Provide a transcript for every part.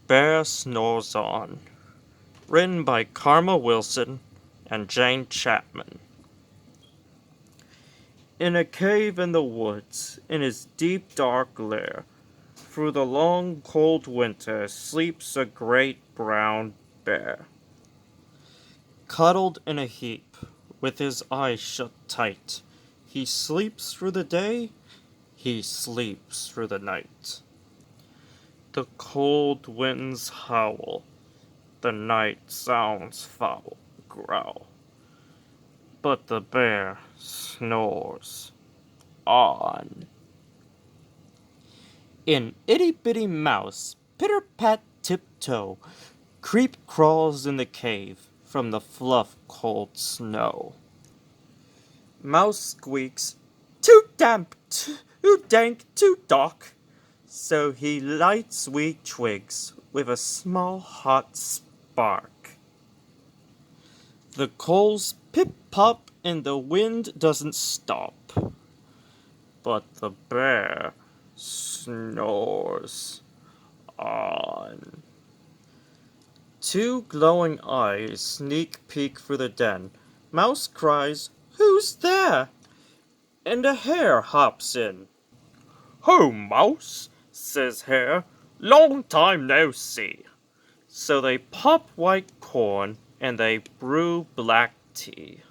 Bear Snores On, written by Karma Wilson and Jane Chapman. In a cave in the woods, in his deep dark lair, through the long cold winter sleeps a great brown bear. Cuddled in a heap, with his eyes shut tight, he sleeps through the day, he sleeps through the night. The cold winds howl, the night sounds foul, growl. But the bear snores on. An itty-bitty mouse, pitter-pat tiptoe, creep crawls in the cave from the fluff cold snow. Mouse squeaks, too damp, too dank, too dark. So he lights wee twigs with a small hot spark. The coals pip-pop and the wind doesn't stop. But the bear snores on. Two glowing eyes sneak peek through the den. Mouse cries, "Who's there?" And a hare hops in. "Ho, Mouse," says Hare, "long time no see." So they pop white corn and they brew black tea.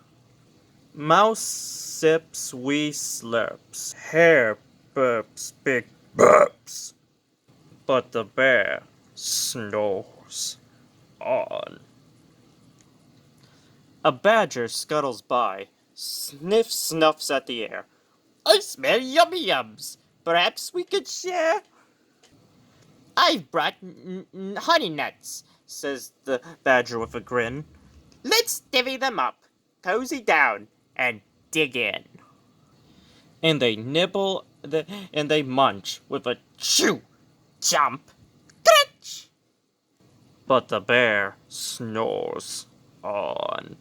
Mouse sips wee slurps, Hare burps big burps, but the bear snores on. A badger scuttles by, snuffs at the air. "I smell yummy yums. Perhaps we could share?" "I've brought honey nuts," says the badger with a grin. "Let's divvy them up, cozy down, and dig in." And they nibble and they munch with a chew, chomp, crunch. But the bear snores on.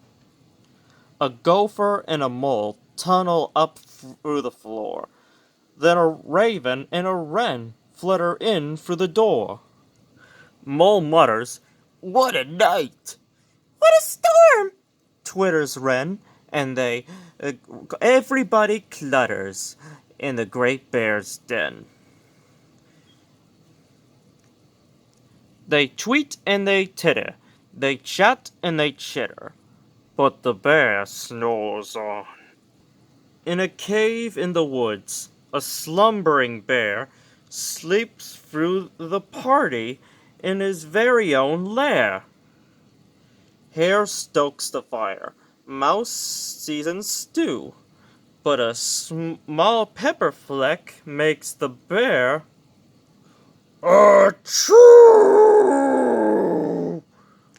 A gopher and a mole tunnel up through the floor. Then a raven and a wren flutter in through the door. Mole mutters, "What a night!" "What a storm!" twitters wren, and everybody clutters in the great bear's den. They tweet and they titter, they chat and they chitter, but the bear snores on. In a cave in the woods, a slumbering bear sleeps through the party in his very own lair. Hare stokes the fire, Mouse seasons stew, but a small pepper fleck makes the bear achoo!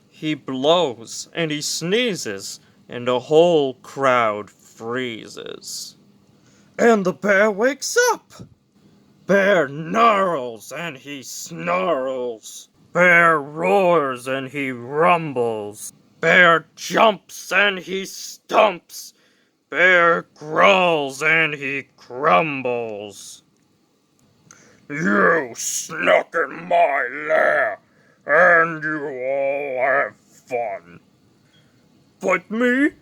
He blows and he sneezes, and the whole crowd freezes. And the bear wakes up. Bear gnarls and he snarls. Bear roars and he rumbles. Bear jumps and he stumps. Bear growls and he crumbles. "You snuck in my lair, and you all have fun. But me,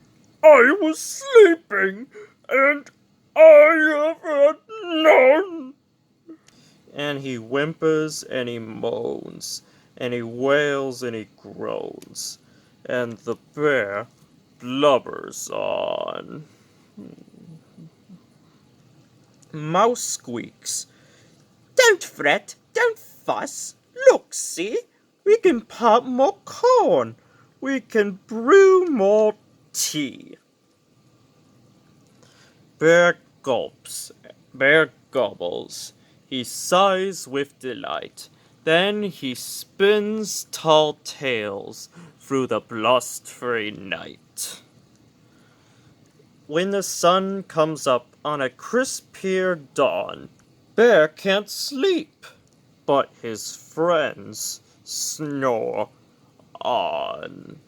I was sleeping, and I have had none." And he whimpers and he moans, and he wails and he groans, and the bear blubbers on. Mouse squeaks, "Don't fret, don't fuss. Look, see, we can pop more corn. We can brew more tea." Bear gulps, bear gobbles. He sighs with delight. Then he spins tall tales through the blustery night. When the sun comes up on a crisper dawn, Bear can't sleep, but his friends snore on.